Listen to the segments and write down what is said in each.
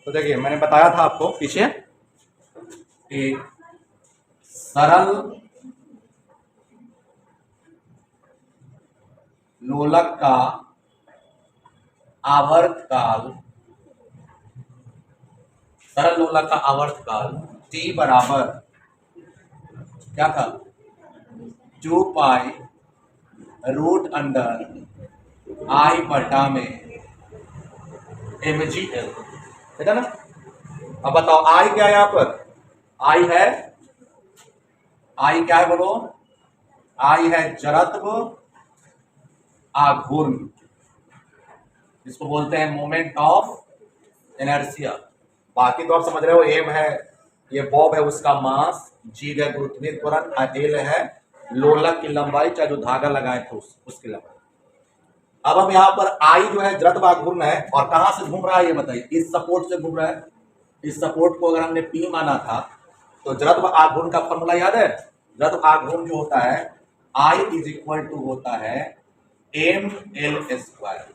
तो देखिए मैंने बताया था आपको पीछे कि सरल लोलक का आवर्तकाल, सरल लोलक का आवर्तकाल t बराबर क्या था, 2 पाई रूट अंडर I बटा में mgl, ठीक है ना। अब बताओ I क्या है यहाँ पर, I है, I क्या है बोलो, I है जड़त्व आघूर्ण, जिसको बोलते हैं मोमेंट ऑफ इनर्शिया। बाकी तो आप समझ रहे हो, एम है ये बॉब है उसका मास, जी है गुरुत्वीय त्वरण, एल है लोलक की लंबाई, चाहे जो धागा लगाए थे उसकी लंबाई। अब हम यहाँ पर आई जो है जड़त्व आघूर्ण है, और कहां से घूम रहा है ये बताइए, इस सपोर्ट से घूम रहा है। इस सपोर्ट को अगर हमने पी माना था तो जड़त्व आघूर्ण का फॉर्मूला याद है, जड़त्व आघूर्ण जो होता है आई इज इक्वल टू होता है एम एल स्क्वायर,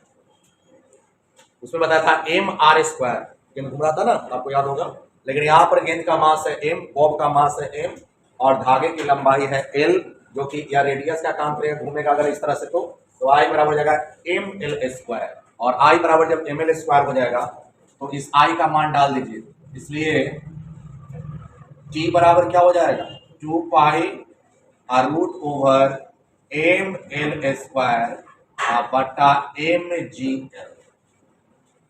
उसमें बताया था एम आर स्क्वायर, गेंद घूम रहा था ना, आपको याद होगा। लेकिन यहाँ पर गेंद का मास है एम, बॉब का मास है एम, और धागे की लंबाई है एल, जो कि या रेडियस का काम करेगा, घूमेगा अगर इस तरह से तो आई बराबर हो जाएगा एम एल स्क्वायर, और आई बराबर जब एम एल स्क्वायर हो जाएगा तो इस आई का मान डाल दीजिए, इसलिए टी बराबर क्या हो जाएगा, 2 pi root over M L square बटा एम जी एल।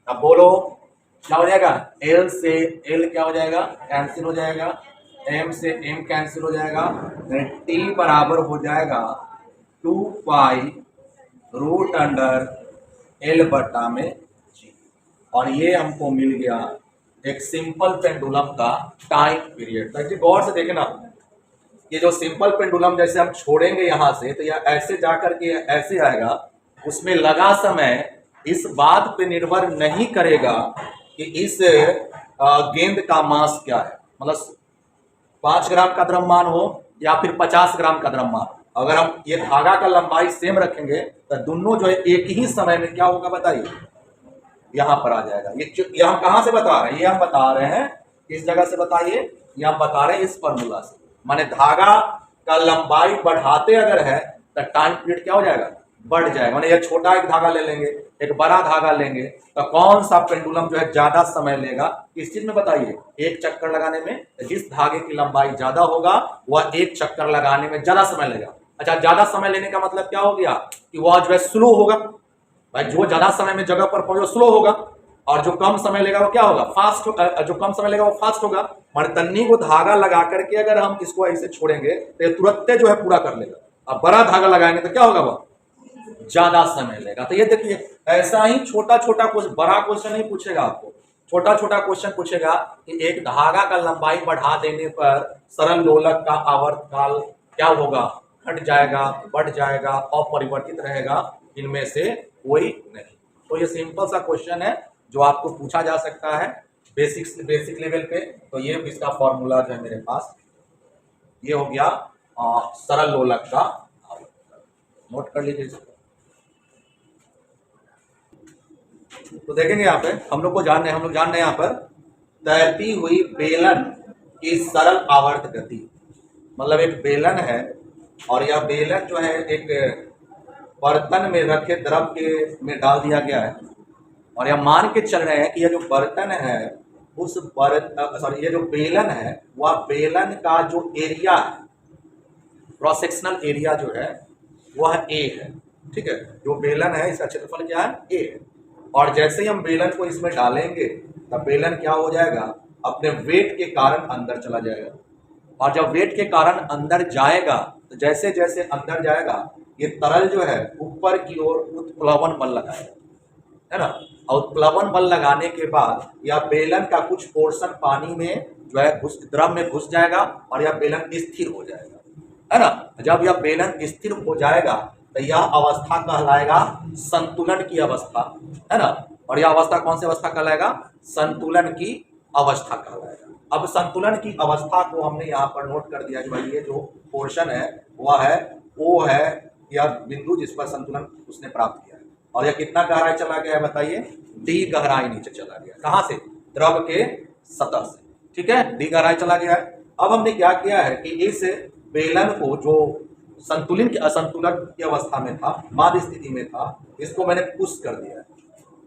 अब बोलो क्या हो जाएगा, एल से एल क्या हो जाएगा, कैंसिल हो जाएगा, एम से एम कैंसिल हो जाएगा, टी बराबर हो जाएगा 2 पाई रूट अंडर एल बटा में जी। और ये हमको मिल गया एक सिंपल पेंडुलम का टाइम पीरियड। तो गौर से देखना, ये जो सिंपल पेंडुलम जैसे हम छोड़ेंगे यहाँ से तो यह ऐसे जाकर के ऐसे आएगा, उसमें लगा समय इस बात पे निर्भर नहीं करेगा कि इस गेंद का मास क्या है, मतलब 5 ग्राम का द्रव्यमान हो या फिर 50 ग्राम का द्रव्यमान। अगर हम ये धागा का लंबाई सेम रखेंगे तो दोनों जो है एक ही समय में क्या होगा बताइए, यहां पर आ जाएगा। ये हम कहां से बता रहे हैं, ये हम बता रहे हैं इस जगह से, बताइए ये हम बता रहे हैं इस फॉर्मूला से। माने धागा का लंबाई बढ़ाते अगर है तो टाइम पीरियड क्या हो जाएगा, बढ़ जाएगा। माने ये छोटा एक धागा ले लेंगे, एक बड़ा धागा लेंगे, तो कौन सा पेंडुलम जो है ज्यादा समय लेगा किस चीज में बताइए, एक चक्कर लगाने में। जिस धागे की लंबाई ज्यादा होगा वह एक चक्कर लगाने में ज्यादा समय लेगा। अच्छा, ज्यादा समय लेने का मतलब क्या हो गया कि वह जो है स्लो होगा। भाई जो ज्यादा समय में जगह पर पहुंचे स्लो होगा, और जो कम समय लेगा वो क्या होगा, फास्ट। जो कम समय लेगा वो फास्ट होगा। मणतन्नी को धागा लगा करके अगर हम इसको ऐसे छोड़ेंगे तो ये तुरंत जो है पूरा कर लेगा। अब बड़ा धागा लगाएंगे तो क्या होगा, वह ज्यादा समय लेगा। तो ये देखिए ऐसा ही छोटा छोटा कुछ, बड़ा क्वेश्चन नहीं पूछेगा आपको, छोटा छोटा क्वेश्चन पूछेगा कि एक धागा का लंबाई बढ़ा देने पर सरल लोलक का आवर्तकाल क्या होगा, घट जाएगा, बढ़ जाएगा, अपरिवर्तित रहेगा, इनमें से कोई नहीं। तो ये सिंपल सा क्वेश्चन है जो आपको पूछा जा सकता है बेसिक लेवल पे। तो ये इसका फॉर्मूला जो है मेरे पास, ये हो गया सरल लोलक का, नोट कर लीजिए इसको। तो देखेंगे यहाँ पे हम लोग जान रहे हैं यहाँ पर तैरती हुई बेलन की सरल आवर्त गति। मतलब एक बेलन है और यह बेलन जो है एक बर्तन में रखे द्रव के में डाल दिया गया है, और यह मान के चल रहे हैं कि यह जो बर्तन है उस ये जो बेलन है वह बेलन का जो एरिया है, क्रॉस सेक्शनल एरिया जो है वह ए है। ठीक है, जो बेलन है इसका क्षेत्रफल क्या है, ए है। और जैसे ही हम बेलन को इसमें डालेंगे तब बेलन क्या हो जाएगा, अपने वेट के कारण अंदर चला जाएगा। और जब वेट के कारण अंदर जाएगा तो जैसे जैसे अंदर जाएगा ये तरल जो है ऊपर की ओर उत्प्लवन बल लगाएगा, है ना। और उत्प्लवन बल लगाने के बाद यह बेलन का कुछ पोर्शन पानी में जो है द्रव में घुस जाएगा और यह बेलन स्थिर हो जाएगा, है ना। जब यह बेलन स्थिर हो जाएगा तो यह अवस्था कहलाएगा संतुलन की अवस्था, है ना। और यह अवस्था कौन सी अवस्था कहलाएगा, संतुलन की अवस्था कहलाएगा। अब संतुलन की अवस्था को हमने यहाँ पर नोट कर दिया कि भाई ये जो पोर्शन है वह है ओ है, यह बिंदु जिस पर संतुलन उसने प्राप्त किया है। और यह कितना गहराई चला गया है बताइए, डी गहराई नीचे चला गया। कहाँ से, द्रव के सतह से। ठीक है, डी गहराई चला गया है। अब हमने क्या किया है कि इस बेलन को जो संतुलन की असंतुलन की अवस्था में था, माध्य स्थिति में था, इसको मैंने पुश कर दिया है।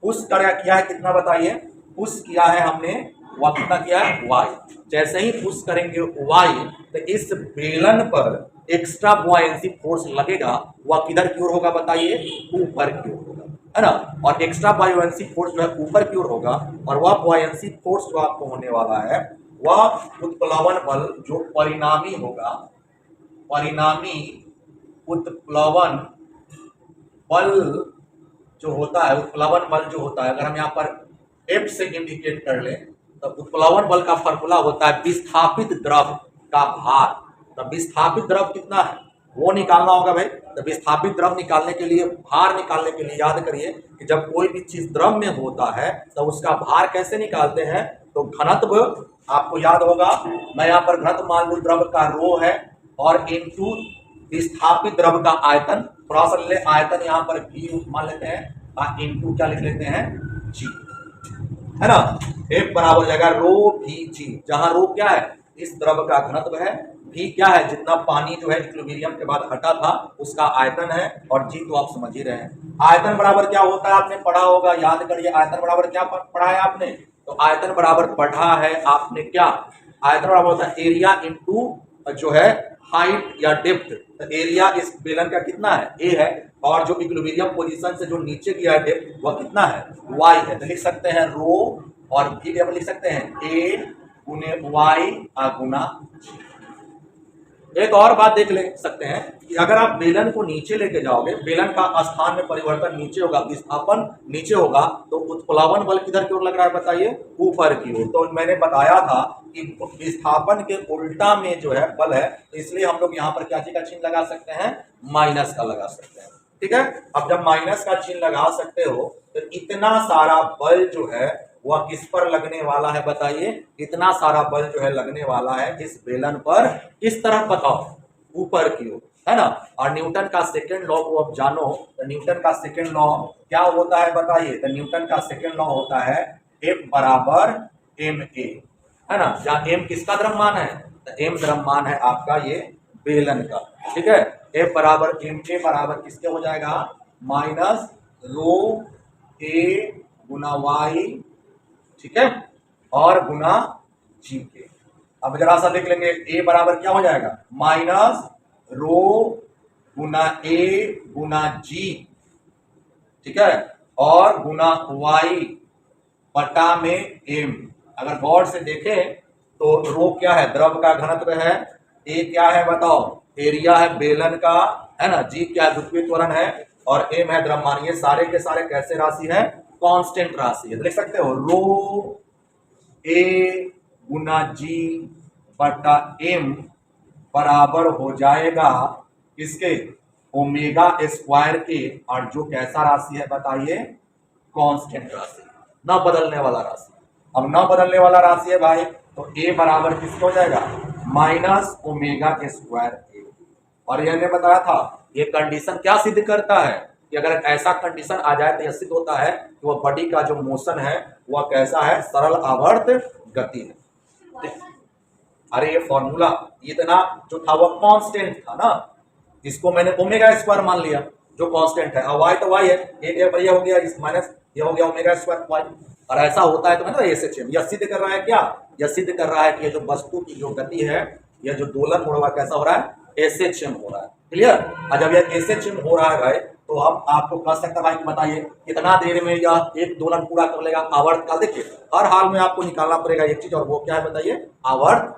पुश किया है कितना बताइए? पुश किया है हमने, वह कितना किया है? y। जैसे ही पुश करेंगे y तो इस बेलन पर एक्स्ट्रा बुआयंसी फोर्स लगेगा, वह किधर की ओर होगा बताइए? ऊपर की ओर होगा, है ना। और एक्स्ट्रा बुआयंसी फोर्स जो है ऊपर की ओर होगा, और वह बुआयंसी फोर्स जो आपको होने वाला है वह उत्प्लवन बल जो परिणामी होगा, परिणामी उत्प्लवन बल जो होता है, उत्प्लवन बल जो होता है, अगर हम यहाँ पर F से इंडिकेट कर लें तो उत्प्लवन बल का फॉर्मूला होता है विस्थापित द्रव का भार। तो विस्थापित द्रव कितना है वो निकालना होगा भाई। तो विस्थापित द्रव निकालने के लिए, भार निकालने के लिए याद करिए कि जब कोई भी चीज द्रव में होता है तो उसका भार कैसे निकालते हैं? तो घनत्व आपको याद होगा, मैं यहाँ पर घनत्व मान लूं द्रव का रो है, और इनटू विस्थापित द्रव का आयतन, थोड़ा सा ले आयतन यहाँ पर v मान लेते हैं, इनटू क्या लिख लेते हैं? g, है ना। F बराबर हो जाएगा रो भी जी, जहां रो क्या है? इस द्रव का घनत्व है, v क्या है? जितना पानी जो है इक्विलिब्रियम के बाद हटा था उसका आयतन है, और g तो आप समझ ही रहे हैं। आयतन बराबर क्या होता है आपने पढ़ा होगा, याद करिए। आयतन बराबर क्या पढ़ा है आपने? तो आयतन बराबर पढ़ा है आपने क्या? आयतन बराबर होता है एरिया इंटू जो है हाइट या डेप्थ। तो एरिया इस बेलन का कितना है? a है, और जो इक्विलिब्रियम पोजीशन से जो नीचे गया है डेप्थ वह कितना है? y है। तो लिख सकते हैं रो, और v भी हम लिख सकते हैं a गुने y गुना g। एक और बात देख ले सकते हैं कि अगर आप बेलन को नीचे लेके जाओगे, बेलन का स्थान में परिवर्तन नीचे होगा, विस्थापन नीचे होगा, तो उत्प्लवन बल किधर की ओर लग रहा है बताइए? ऊपर की ओर। तो मैंने बताया था कि विस्थापन के उल्टा में जो है बल है, इसलिए हम लोग यहाँ पर क्या चीज का चिन्ह लगा सकते हैं? माइनस का लगा सकते हैं। ठीक है, अब जब माइनस का चिन्ह लगा सकते हो तो इतना सारा बल जो है वह किस पर लगने वाला है बताइए? इतना सारा बल जो है लगने वाला है इस बेलन पर, किस तरफ बताओ? ऊपर की ओर, है ना। और न्यूटन का सेकेंड लॉ को अब जानो, तो न्यूटन का सेकेंड लॉ क्या होता है बताइए? तो न्यूटन का सेकेंड लॉ होता है F बराबर ma, है ना। जहाँ m किसका द्रव्यमान है? तो m द्रव्यमान है आपका ये बेलन का। ठीक है, F बराबर ma बराबर किसके हो जाएगा? Minus rho a Guna y, ठीक है, और गुना g के। अब जरा सा देख लेंगे, a बराबर क्या हो जाएगा? Minus rho Guna a Guna g, ठीक है, और गुना y बटा में m। अगर गौर से देखें तो रो क्या है? द्रव का घनत्व है, a क्या है बताओ? एरिया है बेलन का, है ना, g क्या है? द्वितीय त्वरण है, और m है द्रव्यमान। ये सारे के सारे कैसे राशि है? कांस्टेंट राशि है। देख सकते हो रो a गुना g बटा m बराबर हो जाएगा किसके? ओमेगा स्क्वायर के, और जो कैसा राशि है बताइए? कांस्टेंट राशि, ना बदलने वाला राशि। अब ना बदलने वाला राशि है भाई, तो a बराबर किसको हो जाएगा? Minus omega square a। और ये मैंने बताया था, ये कंडीशन क्या सिद्ध करता है कि अगर ऐसा कंडीशन आ जाए तो यह सिद्ध होता है कि वह बॉडी का जो मोशन है वह कैसा है? सरल आवर्त गति है। अरे ये फॉर्मूला इतना जो था वह कांस्टेंट था ना, इसको मैंने ओमेगा स्क्वायर मान लिया जो कांस्टेंट है, और y तो y है, एक ये हो गया, इस माइनस ये हो गया ओमेगा स्क्वायर y। और ऐसा होता है तो मैंने SHM यह सिद्ध कर रहा है क्या? यह सिद्ध कर रहा है कि ये जो वस्तु की जो गति है, यह जो दोलन हो रहा है कैसा हो रहा है? SHM हो रहा है। क्लियर? और जब यह SHM हो रहा है भाई, तो हम आपको कह सकते हैं भाई कि बताइए कितना देर में यह एक दोलन पूरा कर लेगा? आवर्त काल। देखिए हर हाल में आपको निकालना पड़ेगा एक चीज, और वो क्या है बताइए? आवर्त।